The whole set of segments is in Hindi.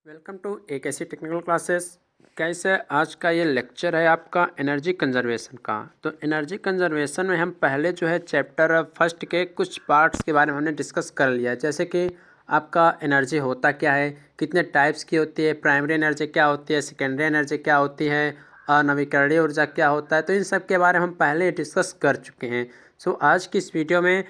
वेलकम टू एक ऐसी टेक्निकल क्लासेस। कैसे आज का ये लेक्चर है आपका एनर्जी कंजर्वेशन का। तो एनर्जी कंजर्वेशन में हम पहले जो है चैप्टर फर्स्ट के कुछ पार्ट्स के बारे में हमने डिस्कस कर लिया, जैसे कि आपका एनर्जी होता क्या है, कितने टाइप्स की होती है, प्राइमरी एनर्जी क्या होती है, सेकेंडरी एनर्जी क्या होती है, नवीकरणीय ऊर्जा क्या होता है। तो इन सब के बारे में हम पहले डिस्कस कर चुके हैं। सो आज की इस वीडियो में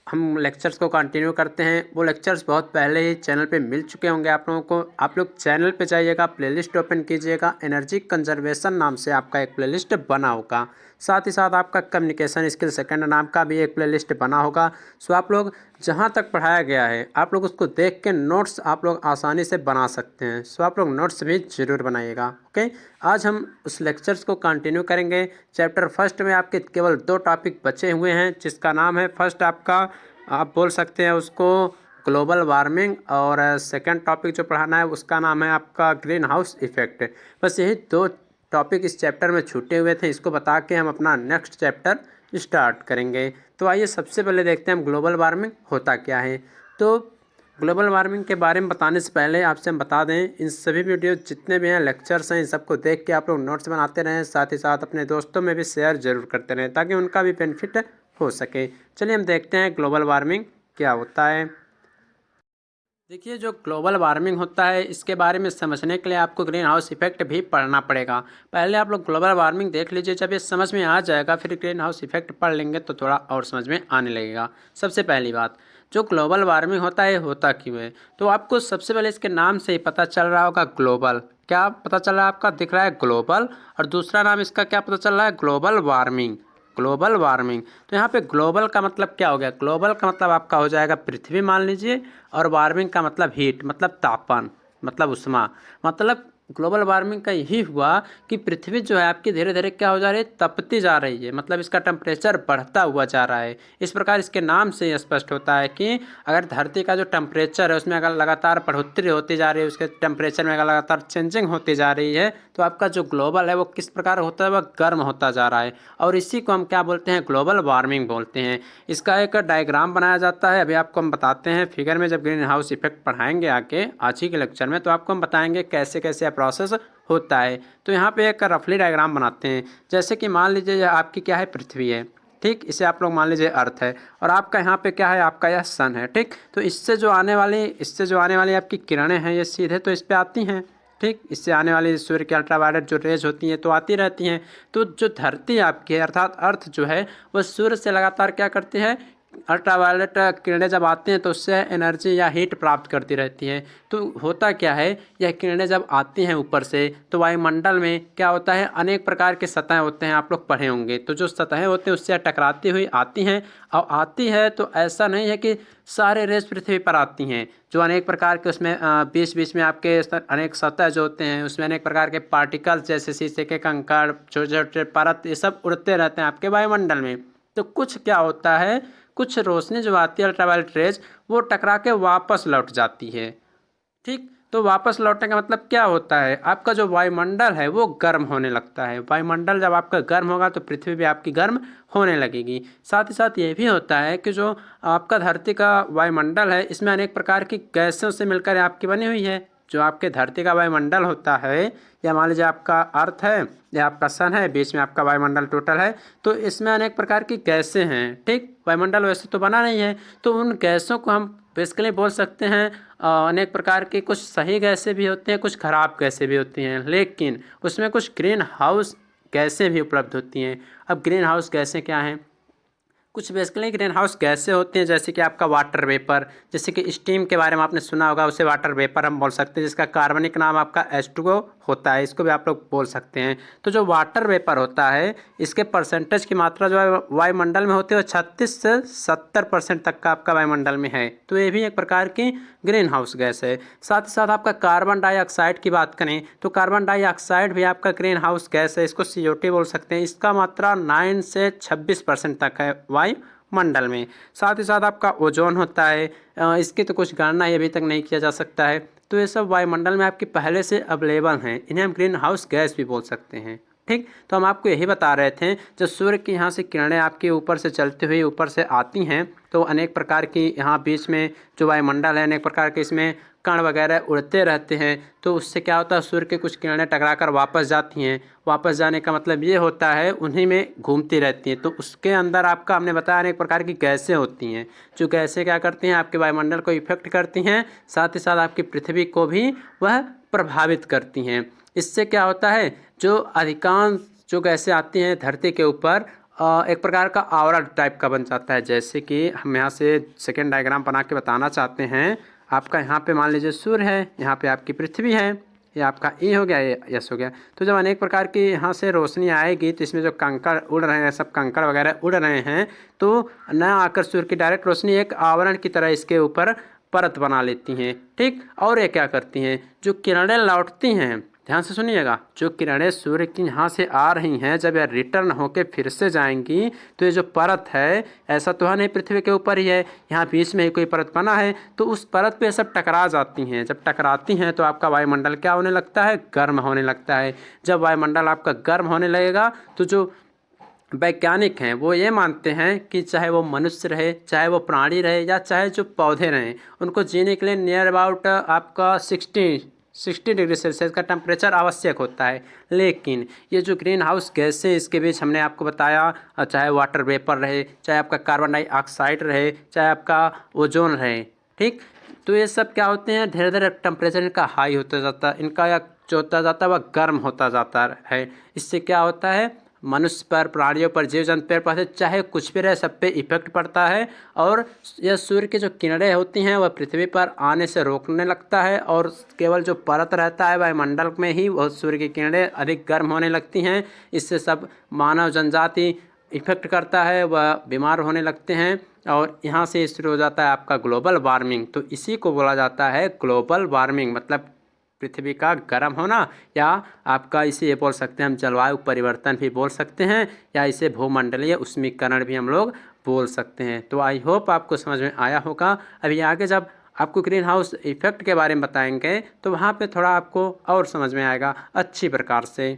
हम लेक्चर्स को कंटिन्यू करते हैं। वो लेक्चर्स बहुत पहले ही चैनल पे मिल चुके होंगे आप लोगों को। आप लोग चैनल पे जाइएगा, प्लेलिस्ट ओपन कीजिएगा, एनर्जी कंजर्वेशन नाम से आपका एक प्लेलिस्ट बना होगा। साथ ही साथ आपका कम्युनिकेशन स्किल सेकंड नाम का भी एक प्लेलिस्ट बना होगा। सो आप लोग जहाँ तक पढ़ाया गया है आप लोग उसको देख के नोट्स आप लोग आसानी से बना सकते हैं। सो आप लोग नोट्स भी ज़रूर बनाइएगा। ओके, आज हम उस लेक्चर्स को कंटिन्यू करेंगे। चैप्टर फर्स्ट में आपके केवल 2 टॉपिक बचे हुए हैं, जिसका नाम है फर्स्ट आपका आप बोल सकते हैं उसको ग्लोबल वार्मिंग, और सेकंड टॉपिक जो पढ़ाना है उसका नाम है आपका ग्रीन हाउस इफेक्ट। बस यही 2 टॉपिक इस चैप्टर में छूटे हुए थे। इसको बता के हम अपना नेक्स्ट चैप्टर स्टार्ट करेंगे। तो आइए सबसे पहले देखते हैं हम ग्लोबल वार्मिंग होता क्या है। तो ग्लोबल वार्मिंग के बारे में बताने से पहले आपसे हम बता दें, इन सभी वीडियो जितने भी हैं लेक्चर्स हैं, इन सबको देख के आप लोग नोट्स बनाते रहें, साथ ही साथ अपने दोस्तों में भी शेयर ज़रूर करते रहें ताकि उनका भी बेनिफिट हो सके। चलिए हम देखते हैं ग्लोबल वार्मिंग क्या होता है। देखिए, जो ग्लोबल वार्मिंग होता है इसके बारे में समझने के लिए आपको ग्रीन हाउस इफेक्ट भी पढ़ना पड़ेगा। पहले आप लोग ग्लोबल वार्मिंग देख लीजिए, जब ये समझ में आ जाएगा फिर ग्रीन हाउस इफेक्ट पढ़ लेंगे तो थोड़ा और समझ में आने लगेगा। सबसे पहली बात, जो ग्लोबल वार्मिंग होता है होता क्यों है, तो आपको सबसे पहले इसके नाम से ही पता चल रहा होगा ग्लोबल। क्या पता चल रहा है आपका, दिख रहा है ग्लोबल, और दूसरा नाम इसका क्या पता चल रहा है, ग्लोबल वार्मिंग। ग्लोबल वार्मिंग, तो यहाँ पे ग्लोबल का मतलब क्या हो गया, ग्लोबल का मतलब आपका हो जाएगा पृथ्वी मान लीजिए, और वार्मिंग का मतलब हीट, मतलब तापमान, मतलब उष्मा। मतलब ग्लोबल वार्मिंग का यही हुआ कि पृथ्वी जो है आपकी धीरे धीरे क्या हो जा रही है, तपती जा रही है, मतलब इसका टेम्परेचर बढ़ता हुआ जा रहा है। इस प्रकार इसके नाम से स्पष्ट होता है कि अगर धरती का जो टेम्परेचर है उसमें अगर लगातार बढ़ोतरी होती जा रही है, उसके टेम्परेचर में अगर लगातार चेंजिंग होती जा रही है, तो आपका जो ग्लोबल है वो किस प्रकार होता है, वह गर्म होता जा रहा है। और इसी को हम क्या बोलते हैं, ग्लोबल वार्मिंग बोलते हैं। इसका एक डायग्राम बनाया जाता है, अभी आपको हम बताते हैं फिगर में। जब ग्रीन हाउस इफेक्ट पढ़ाएंगे आके आज ही के लेक्चर में, तो आपको हम बताएंगे कैसे कैसे प्रोसेस होता है। तो यहाँ पे एक रफली डायग्राम बनाते हैं। जैसे कि मान लीजिए यह आपकी क्या है, पृथ्वी है, ठीक, इसे आप लोग मान लीजिए अर्थ है, और आपका यहाँ पे क्या है, आपका यह सन है, ठीक। तो इससे जो आने वाली आपकी किरणें हैं ये सीधे तो इस पे आती हैं, ठीक। इससे आने वाली सूर्य की अल्ट्रावायलेट जो रेज होती हैं तो आती रहती हैं। तो जो धरती आपकी है अर्थात अर्थ जो है वह सूर्य से लगातार क्या करती है, अल्ट्रावायलेट किरणें जब आती हैं तो उससे एनर्जी या हीट प्राप्त करती रहती है। तो होता क्या है, यह किरणें जब आती हैं ऊपर से तो वायुमंडल में क्या होता है, अनेक प्रकार के सतह होते हैं, आप लोग पढ़े होंगे। तो जो सतहें होते हैं उससे टकराती हुई आती हैं, और आती है तो ऐसा नहीं है कि सारे रेस पृथ्वी पर आती हैं। जो अनेक प्रकार के उसमें बीच बीच में आपके अनेक सतह जो होते हैं उसमें अनेक प्रकार के पार्टिकल्स जैसे शीशे के कंकड़, छोटे छोटे परत, ये सब उड़ते रहते हैं आपके वायुमंडल में। तो कुछ क्या होता है, कुछ रोशनी जो आती है अल्ट्रावायलेट रेज, वो टकरा के वापस लौट जाती है, ठीक। तो वापस लौटने का मतलब क्या होता है, आपका जो वायुमंडल है वो गर्म होने लगता है। वायुमंडल जब आपका गर्म होगा तो पृथ्वी भी आपकी गर्म होने लगेगी। साथ ही साथ ये भी होता है कि जो आपका धरती का वायुमंडल है इसमें अनेक प्रकार की गैसों से मिलकर आपकी बनी हुई है। जो आपके धरती का वायुमंडल होता है, या मान लीजिए आपका अर्थ है या आपका सन है, बीच में आपका वायुमंडल टोटल है, तो इसमें अनेक प्रकार की गैसें हैं, ठीक। वायुमंडल वैसे तो बना नहीं है, तो उन गैसों को हम बेसिकली बोल सकते हैं अनेक प्रकार की, कुछ सही गैसें भी होती हैं, कुछ खराब गैसें भी होती हैं, लेकिन उसमें कुछ ग्रीन हाउस गैसें भी उपलब्ध होती हैं। अब ग्रीन हाउस गैसें क्या हैं, कुछ बेसिकली ग्रीन हाउस गैसें होती हैं, जैसे कि आपका वाटर वेपर, जैसे कि स्टीम के बारे में आपने सुना होगा, उसे वाटर वेपर हम बोल सकते हैं, जिसका कार्बनिक नाम आपका H2O होता है, इसको भी आप लोग बोल सकते हैं। तो जो वाटर वेपर होता है इसके परसेंटेज की मात्रा जो है वायुमंडल में होती है वो 36 से 70% तक का आपका वायुमंडल में है। तो ये भी एक प्रकार की ग्रीन हाउस गैस है। साथ ही साथ आपका कार्बन डाइऑक्साइड की बात करें तो कार्बन डाइऑक्साइड भी आपका ग्रीन हाउस गैस है, इसको CO2 बोल सकते हैं। इसका मात्रा 9 से 26% तक है वायुमंडल में। साथ ही साथ आपका ओजोन होता है, इसकी तो कुछ गणना अभी तक नहीं किया जा सकता है। तो ये सब वायुमंडल में आपके पहले से अवेलेबल हैं, इन्हें हम ग्रीन हाउस गैस भी बोल सकते हैं, ठीक। तो हम आपको यही बता रहे थे, जब सूर्य की यहाँ से किरणें आपके ऊपर से चलती हुई ऊपर से आती हैं तो अनेक प्रकार की यहाँ बीच में जो वायुमंडल है अनेक प्रकार के इसमें कण वगैरह उड़ते रहते हैं, तो उससे क्या होता है, सूर्य के कुछ किरणें टकरा कर वापस जाती हैं। वापस जाने का मतलब ये होता है उन्हीं में घूमती रहती हैं। तो उसके अंदर आपका हमने बताया अनेक प्रकार की गैसें होती हैं, जो गैसें क्या करती हैं, आपके वायुमंडल को इफेक्ट करती हैं, साथ ही साथ आपकी पृथ्वी को भी वह प्रभावित करती हैं। इससे क्या होता है, जो अधिकांश जो गैसें आती हैं धरती के ऊपर एक प्रकार का आवरण टाइप का बन जाता है। जैसे कि हम यहाँ से सेकेंड डायग्राम बना के बताना चाहते हैं। आपका यहाँ पे मान लीजिए सूर्य है, यहाँ पे आपकी पृथ्वी है, ये आपका ई हो गया, ये यस हो गया। तो जब अनेक प्रकार की यहाँ से रोशनी आएगी तो इसमें जो कंकड़ उड़ रहे हैं, सब कंकड़ वगैरह उड़ रहे हैं, तो न आकर सूर्य की डायरेक्ट रोशनी एक आवरण की तरह इसके ऊपर परत बना लेती हैं। ठीक, और ये क्या करती हैं, जो किरणें लौटती हैं, ध्यान से सुनिएगा, जो किरणें सूर्य की यहाँ से आ रही हैं, जब यह रिटर्न होके फिर से जाएंगी तो ये जो परत है, ऐसा तो है नहीं पृथ्वी के ऊपर ही है, यहाँ बीच में ही कोई परत बना है, तो उस परत पे सब टकरा जाती हैं। जब टकराती हैं तो आपका वायुमंडल क्या होने लगता है, गर्म होने लगता है। जब वायुमंडल आपका गर्म होने लगेगा तो जो वैज्ञानिक हैं वो ये मानते हैं कि चाहे वो मनुष्य रहे, चाहे वो प्राणी रहे, या चाहे जो पौधे रहें, उनको जीने के लिए नियर अबाउट आपका 60 डिग्री सेल्सियस का टेम्परेचर आवश्यक होता है। लेकिन ये जो ग्रीन हाउस गैस है, इसके बीच हमने आपको बताया, चाहे वाटर वेपर रहे, चाहे आपका कार्बन डाइऑक्साइड रहे, चाहे आपका ओजोन रहे, ठीक, तो ये सब क्या होते हैं, धीरे धीरे टेम्परेचर इनका हाई होता जाता है, इनका या जो होता जाता है वह गर्म होता जाता है। इससे क्या होता है, मनुष्य पर, प्राणियों पर, जीव जंतु पर, चाहे कुछ भी रहे, सब पे इफेक्ट पड़ता है। और यह सूर्य की जो किरणें होती हैं वह पृथ्वी पर आने से रोकने लगता है, और केवल जो परत रहता है वायुमंडल में ही वह सूर्य की किरणें अधिक गर्म होने लगती हैं। इससे सब मानव जनजाति इफेक्ट करता है, वह बीमार होने लगते हैं, और यहाँ से शुरू हो जाता है आपका ग्लोबल वार्मिंग। तो इसी को बोला जाता है ग्लोबल वार्मिंग, मतलब पृथ्वी का गर्म होना, या आपका इसे ये बोल सकते हैं हम जलवायु परिवर्तन भी बोल सकते हैं, या इसे भूमंडलीय उष्मीकरण भी हम लोग बोल सकते हैं। तो आई होप आपको समझ में आया होगा। अभी आगे जब आपको ग्रीन हाउस इफेक्ट के बारे में बताएंगे तो वहाँ पे थोड़ा आपको और समझ में आएगा अच्छी प्रकार से।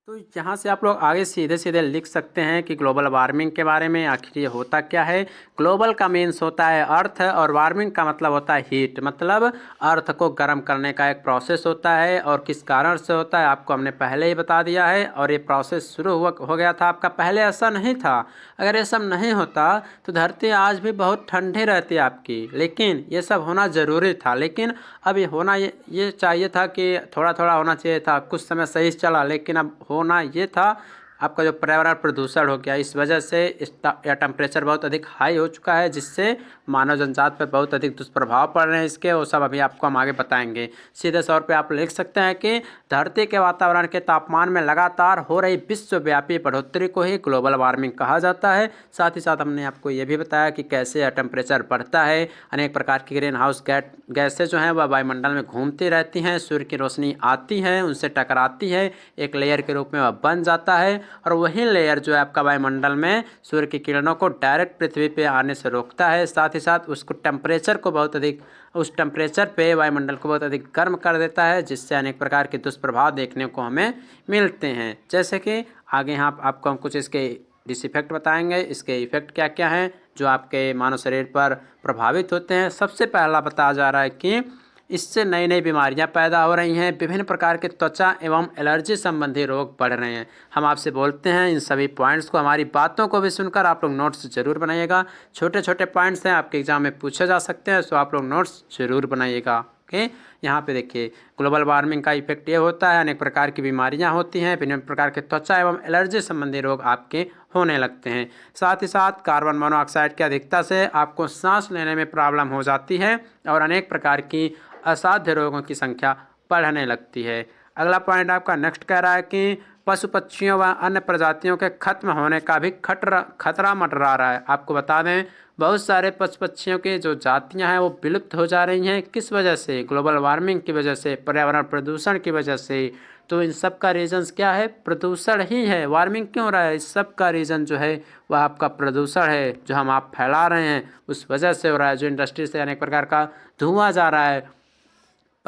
तो यहाँ से आप लोग आगे सीधे सीधे लिख सकते हैं कि ग्लोबल वार्मिंग के बारे में आखिर ये होता क्या है। ग्लोबल का मीन्स होता है अर्थ, और वार्मिंग का मतलब होता है हीट, मतलब अर्थ को गर्म करने का एक प्रोसेस होता है। और किस कारण से होता है आपको हमने पहले ही बता दिया है, और ये प्रोसेस शुरू हो गया था आपका, पहले ऐसा नहीं था। अगर ये सब नहीं होता तो धरती आज भी बहुत ठंडी रहती आपकी, लेकिन ये सब होना ज़रूरी था। लेकिन अब ये होना ये चाहिए था कि थोड़ा थोड़ा होना चाहिए था, कुछ समय सही चला, लेकिन अब होना ये था आपका जो पर्यावरण प्रदूषण हो गया, इस वजह से यह टेम्परेचर बहुत अधिक हाई हो चुका है, जिससे मानव जनजात पर बहुत अधिक दुष्प्रभाव पड़ रहे हैं इसके, वो सब अभी आपको हम आगे बताएंगे। सीधे तौर पे आप लिख सकते हैं कि धरती के वातावरण के तापमान में लगातार हो रही विश्वव्यापी बढ़ोतरी को ही ग्लोबल वार्मिंग कहा जाता है। साथ ही साथ हमने आपको ये भी बताया कि कैसे यह टेम्परेचर बढ़ता है। अनेक प्रकार की ग्रीन हाउस गैसें जो हैं वह वायुमंडल में घूमती रहती हैं, सूर्य की रोशनी आती है, उनसे टकराती है, एक लेयर के रूप में वह बन जाता है, और वही लेयर जो है आपका वायुमंडल में सूर्य की किरणों को डायरेक्ट पृथ्वी पे आने से रोकता है। साथ ही साथ उसको टेम्परेचर को बहुत अधिक, उस टेम्परेचर पे वायुमंडल को बहुत अधिक गर्म कर देता है, जिससे अनेक प्रकार के दुष्प्रभाव देखने को हमें मिलते हैं। जैसे कि आगे यहाँ आपको हम कुछ इसके डिसइफेक्ट बताएंगे, इसके इफेक्ट क्या क्या हैं जो आपके मानव शरीर पर प्रभावित होते हैं। सबसे पहला बताया जा रहा है कि इससे नई नई बीमारियां पैदा हो रही हैं, विभिन्न प्रकार के त्वचा एवं एलर्जी संबंधी रोग बढ़ रहे हैं। हम आपसे बोलते हैं इन सभी पॉइंट्स को, हमारी बातों को भी सुनकर आप लोग नोट्स जरूर बनाइएगा। छोटे छोटे पॉइंट्स हैं, आपके एग्जाम में पूछे जा सकते हैं, तो आप लोग नोट्स जरूर बनाइएगा। ओके, यहाँ पे देखिए ग्लोबल वार्मिंग का इफेक्ट ये होता है, अनेक प्रकार की बीमारियाँ होती हैं, विभिन्न प्रकार के त्वचा एवं एलर्जी संबंधी रोग आपके होने लगते हैं। साथ ही साथ कार्बन मोनोऑक्साइड की अधिकता से आपको सांस लेने में प्रॉब्लम हो जाती है, और अनेक प्रकार की असाध्य रोगों की संख्या बढ़ने लगती है। अगला पॉइंट आपका नेक्स्ट कह रहा है कि पशु पक्षियों व अन्य प्रजातियों के खत्म होने का भी खतरा मंडरा रहा है। आपको बता दें बहुत सारे पशु पक्षियों की जो जातियां हैं वो विलुप्त हो जा रही हैं। किस वजह से? ग्लोबल वार्मिंग की वजह से, पर्यावरण प्रदूषण की वजह से। तो इन सब का रीज़न्स क्या है? प्रदूषण ही है। वार्मिंग क्यों हो रहा है? इस सब का रीज़न जो है वह आपका प्रदूषण है, जो हम आप फैला रहे हैं उस वजह से हो रहा है। जो इंडस्ट्री से अनेक प्रकार का धुआं जा रहा है,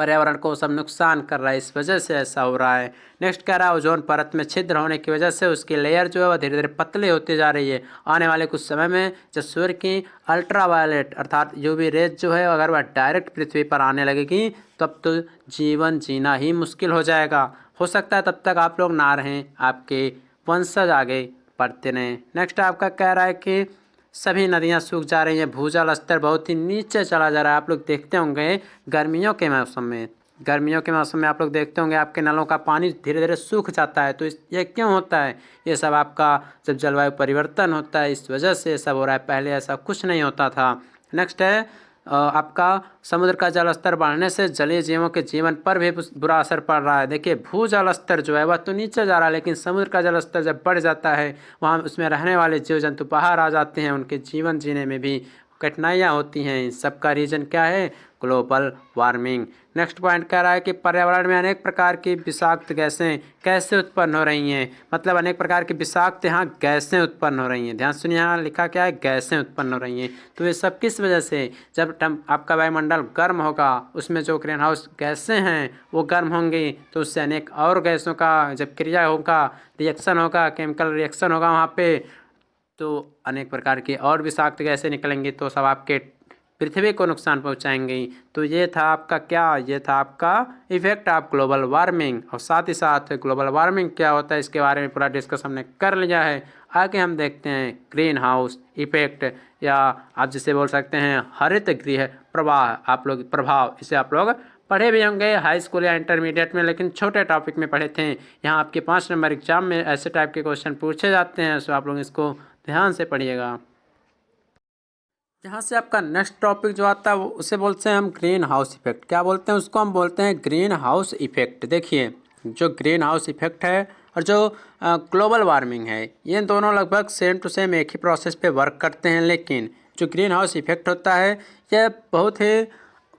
पर्यावरण को सब नुकसान कर रहा है, इस वजह से ऐसा हो रहा है। नेक्स्ट कह रहा है ओजोन परत में छिद्र होने की वजह से उसकी लेयर जो है वह धीरे धीरे पतली होती जा रही है। आने वाले कुछ समय में जब सूर्य की अल्ट्रावायलेट अर्थात यूवी रेज जो है अगर वह डायरेक्ट पृथ्वी पर आने लगेगी तब तो जीवन जीना ही मुश्किल हो जाएगा। हो सकता है तब तक आप लोग ना रहें, आपके वंशज आगे बढ़ते रहें। नेक्स्ट आपका कह रहा है कि सभी नदियां सूख जा रही हैं, भूजल स्तर बहुत ही नीचे चला जा रहा है। आप लोग देखते होंगे गर्मियों के मौसम में आप लोग देखते होंगे आपके नलों का पानी धीरे धीरे सूख जाता है। तो ये क्यों होता है? ये सब आपका जब जलवायु परिवर्तन होता है इस वजह से सब हो रहा है, पहले ऐसा कुछ नहीं होता था। नेक्स्ट है आपका समुद्र का जल स्तर बढ़ने से जलीय जीवों के जीवन पर भी बुरा असर पड़ रहा है। देखिए भूजल स्तर जो है वह तो नीचे जा रहा है, लेकिन समुद्र का जल स्तर जब बढ़ जाता है वहाँ उसमें रहने वाले जीव जंतु बाहर आ जाते हैं, उनके जीवन जीने में भी कठिनाइयाँ होती हैं। इन सबका रीज़न क्या है? Global warming. नेक्स्ट पॉइंट कह रहा है कि पर्यावरण में अनेक प्रकार की विषाक्त गैसें कैसे उत्पन्न हो रही हैं। मतलब अनेक प्रकार की विषाक्त यहाँ गैसें उत्पन्न हो रही हैं। ध्यान सुनिए, यहाँ लिखा क्या है? गैसें उत्पन्न हो रही हैं। तो ये सब किस वजह से? जब आपका वायुमंडल गर्म होगा उसमें जो ग्रीन हाउस गैसें हैं वो गर्म होंगी, तो उससे अनेक और गैसों का जब क्रिया होगा, रिएक्शन होगा, केमिकल रिएक्शन होगा वहाँ पे, तो अनेक प्रकार की और विषाक्त गैसें निकलेंगी, तो सब आपके पृथ्वी को नुकसान पहुंचाएंगी। तो ये था आपका क्या? ये था आपका इफेक्ट ऑफ ग्लोबल वार्मिंग। और साथ ही साथ ग्लोबल वार्मिंग क्या होता है इसके बारे में पूरा डिस्कस हमने कर लिया है। आगे हम देखते हैं ग्रीन हाउस इफेक्ट, या आप जिसे बोल सकते हैं हरित गृह प्रभाव। इसे आप लोग पढ़े भी होंगे हाई स्कूल या इंटरमीडिएट में, लेकिन छोटे टॉपिक में पढ़े थे। यहाँ आपके 5 नंबर एग्जाम में ऐसे टाइप के क्वेश्चन पूछे जाते हैं, सो आप लोग इसको ध्यान से पढ़िएगा। यहाँ से आपका नेक्स्ट टॉपिक जो आता है वो उसे बोलते हैं हम ग्रीन हाउस इफेक्ट। क्या बोलते हैं उसको? हम बोलते हैं ग्रीन हाउस इफेक्ट। देखिए जो ग्रीन हाउस इफेक्ट है और जो ग्लोबल वार्मिंग है, ये दोनों लगभग सेम टू सेम एक ही प्रोसेस पे वर्क करते हैं। लेकिन जो ग्रीन हाउस इफेक्ट होता है यह बहुत ही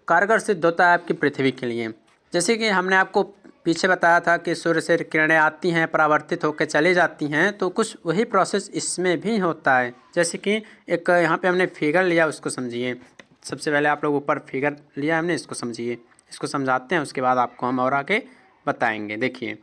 कारगर सिद्ध होता है आपकी पृथ्वी के लिए। जैसे कि हमने आपको पीछे बताया था कि सूर्य से किरणें आती हैं, परावर्तित होकर चली जाती हैं, तो कुछ वही प्रोसेस इसमें भी होता है। जैसे कि एक यहाँ पे हमने फिगर लिया, उसको समझिए। सबसे पहले आप लोग ऊपर फिगर लिया हमने, इसको समझिए, इसको समझाते हैं, उसके बाद आपको हम और आगे बताएंगे। देखिए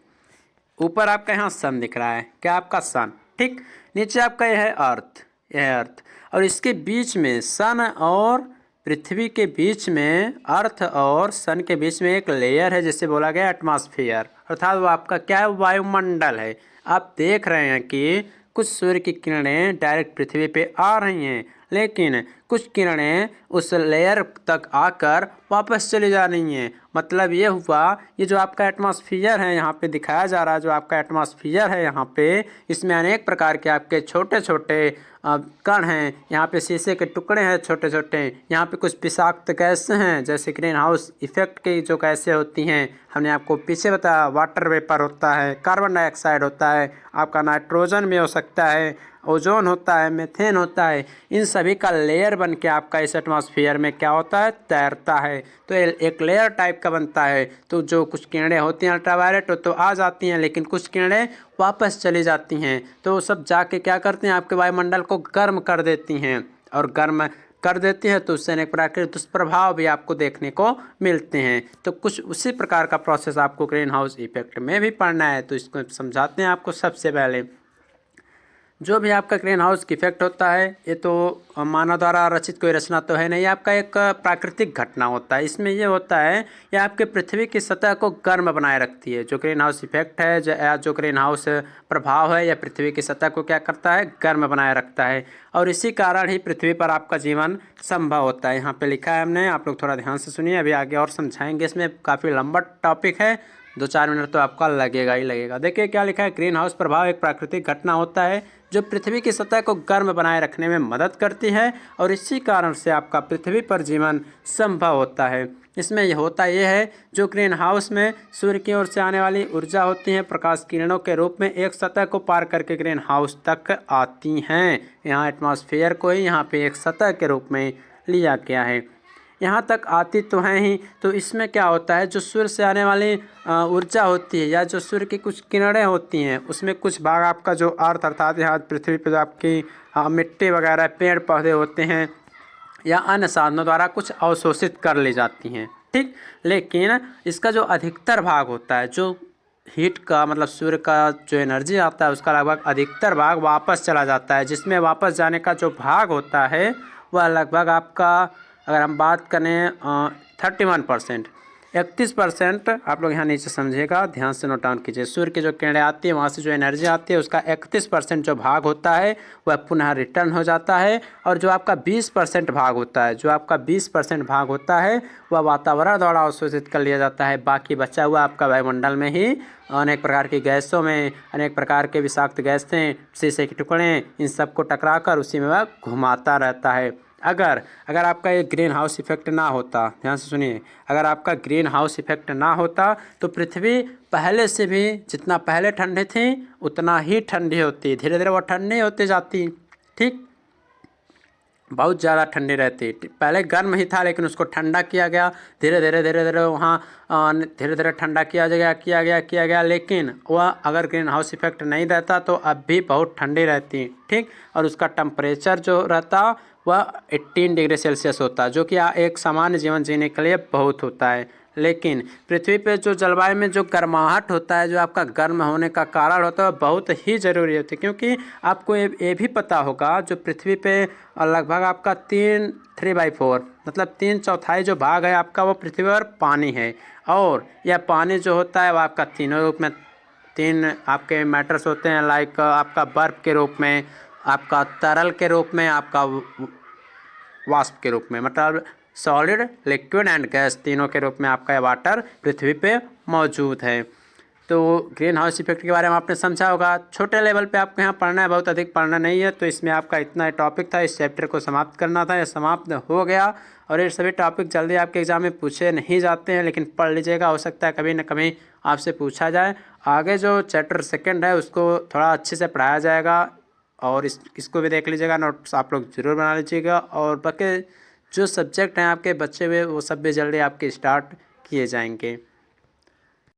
ऊपर आपका यहाँ सन दिख रहा है, क्या आपका सन, ठीक। नीचे आपका यह है अर्थ, यह है अर्थ, और इसके बीच में सन और पृथ्वी के बीच में, अर्थ और सन के बीच में एक लेयर है जिसे बोला गया एटमॉस्फेयर, अर्थात वो आपका क्या है? वायुमंडल है। आप देख रहे हैं कि कुछ सूर्य की किरणें डायरेक्ट पृथ्वी पे आ रही हैं, लेकिन कुछ किरणें उस लेयर तक आकर वापस चली जा रही हैं। मतलब ये हुआ, ये जो आपका एटमॉस्फेयर है यहाँ पे दिखाया जा रहा है, जो आपका एटमॉस्फेयर है यहाँ पे, इसमें अनेक प्रकार के आपके छोटे छोटे कण हैं। यहाँ पे शीशे के टुकड़े हैं छोटे छोटे। यहाँ पे कुछ विषाक्त गैसें हैं, जैसे ग्रीन हाउस इफेक्ट की जो गैसें होती हैं हमने आपको पीछे बताया। वाटर वेपर होता है, कार्बन डाइऑक्साइड होता है, आपका नाइट्रोजन भी हो सकता है, ओजोन होता है, मीथेन होता है। इन सभी का लेयर बन के आपका इस एटमॉस्फेयर में क्या होता है? तैरता है। तो एक लेयर टाइप का बनता है। तो जो कुछ किरणें होती हैं अल्ट्रावायलेट तो आ जाती हैं, लेकिन कुछ किरणें वापस चली जाती हैं। तो वो सब जाके क्या करते हैं? आपके वायुमंडल को गर्म कर देती हैं, और गर्म कर देती हैं तो उससे अनेक प्रकार के दुष्प्रभाव भी आपको देखने को मिलते हैं। तो कुछ उसी प्रकार का प्रोसेस आपको ग्रीन हाउस इफेक्ट में भी पढ़ना है। तो इसको समझाते हैं आपको। सबसे पहले जो भी आपका ग्रीन हाउस इफेक्ट होता है, ये तो मानव द्वारा रचित कोई रचना तो है नहीं, आपका एक प्राकृतिक घटना होता है। इसमें ये होता है, ये आपके पृथ्वी की सतह को गर्म बनाए रखती है। जो ग्रीन हाउस इफेक्ट है, जो ग्रीन हाउस प्रभाव है, यह पृथ्वी की सतह को क्या करता है? गर्म बनाए रखता है, और इसी कारण ही पृथ्वी पर आपका जीवन संभव होता है। यहाँ पे लिखा है हमने, आप लोग थोड़ा ध्यान से सुनिए, अभी आगे और समझाएंगे। इसमें काफ़ी लंबा टॉपिक है, 2-4 मिनट तो आपका लगेगा ही लगेगा। देखिए क्या लिखा है? ग्रीन हाउस प्रभाव एक प्राकृतिक घटना होता है जो पृथ्वी की सतह को गर्म बनाए रखने में मदद करती है, और इसी कारण से आपका पृथ्वी पर जीवन संभव होता है। इसमें यह होता यह है, जो ग्रीन हाउस में सूर्य की ओर से आने वाली ऊर्जा होती है प्रकाश किरणों के रूप में एक सतह को पार करके ग्रीन हाउस तक आती हैं। यहाँ एटमॉस्फेयर को ही यहाँ पे एक सतह के रूप में लिया गया है। यहाँ तक आती तो हैं ही, तो इसमें क्या होता है? जो सूर्य से आने वाली ऊर्जा होती है, या जो सूर्य की कुछ किरणें होती हैं, उसमें कुछ भाग आपका जो अर्थ अर्थात यहाँ पृथ्वी पर जो आपकी मिट्टी वगैरह पेड़ पौधे होते हैं या अन्य साधनों द्वारा कुछ अवशोषित कर ली जाती हैं। ठीक। लेकिन इसका जो अधिकतर भाग होता है, जो हीट का मतलब सूर्य का जो एनर्जी आता है उसका लगभग अधिकतर भाग वापस चला जाता है, जिसमें वापस जाने का जो भाग होता है वह लगभग आपका, अगर हम बात करें 31%, 31% आप लोग यहाँ नीचे समझिएगा, ध्यान से नोट डाउन कीजिए। सूर्य की जो किरणें आती है वहाँ से जो एनर्जी आती है उसका 31% जो भाग होता है वह पुनः रिटर्न हो जाता है, और जो आपका 20% भाग होता है, जो आपका 20% भाग होता है वह वातावरण द्वारा अवशोषित कर लिया जाता है। बाकी बचा हुआ आपका वायुमंडल में ही अनेक प्रकार की गैसों में, अनेक प्रकार के विषाक्त गैसें, शीशे के टुकड़े, इन सबको टकराकर उसी में वह घुमाता रहता है। अगर अगर आपका ये ग्रीन हाउस इफेक्ट ना होता, ध्यान से सुनिए, अगर आपका ग्रीन हाउस इफेक्ट ना होता तो पृथ्वी पहले से भी जितना पहले ठंडी थी उतना ही ठंडी होती, धीरे धीरे वो ठंडी होती जाती। ठीक, बहुत ज़्यादा ठंडी रहती। पहले गर्म ही था लेकिन उसको ठंडा किया गया, धीरे धीरे वहाँ धीरे धीरे ठंडा किया गया, लेकिन वह अगर ग्रीन हाउस इफेक्ट नहीं रहता तो अब भी बहुत ठंडी रहती। ठीक, और उसका टेम्परेचर जो रहता वह 18 डिग्री सेल्सियस होता, जो कि एक सामान्य जीवन जीने के लिए बहुत होता है। लेकिन पृथ्वी पे जो जलवायु में जो गर्माहट होता है, जो आपका गर्म होने का कारण होता है, बहुत ही ज़रूरी होती है, क्योंकि आपको ये भी पता होगा जो पृथ्वी पे लगभग आपका 3/4 मतलब 3/4 जो भाग है आपका वो पृथ्वी पर पानी है, और यह पानी जो होता है वह आपका तीनों रूप में, तीन आपके मैटर्स होते हैं, लाइक आपका बर्फ़ के रूप में, आपका तरल के रूप में, आपका वाष्प के रूप में, मतलब सॉलिड, लिक्विड एंड गैस, तीनों के रूप में आपका वाटर पृथ्वी पे मौजूद है। तो ग्रीन हाउस इफेक्ट के बारे में आपने समझा होगा। छोटे लेवल पे आपको यहाँ पढ़ना है, बहुत अधिक पढ़ना नहीं है, तो इसमें आपका इतना टॉपिक था, इस चैप्टर को समाप्त करना था, यह समाप्त हो गया। और ये सभी टॉपिक जल्दी आपके एग्जाम में पूछे नहीं जाते हैं, लेकिन पढ़ लीजिएगा, हो सकता है कभी न कभी आपसे पूछा जाए। आगे जो चैप्टर सेकेंड है उसको थोड़ा अच्छे से पढ़ाया जाएगा, और इसको भी देख लीजिएगा, नोट्स आप लोग ज़रूर बना लीजिएगा, और बाकी जो सब्जेक्ट हैं आपके बचे हुए वो सब भी जल्दी आपके स्टार्ट किए जाएंगे।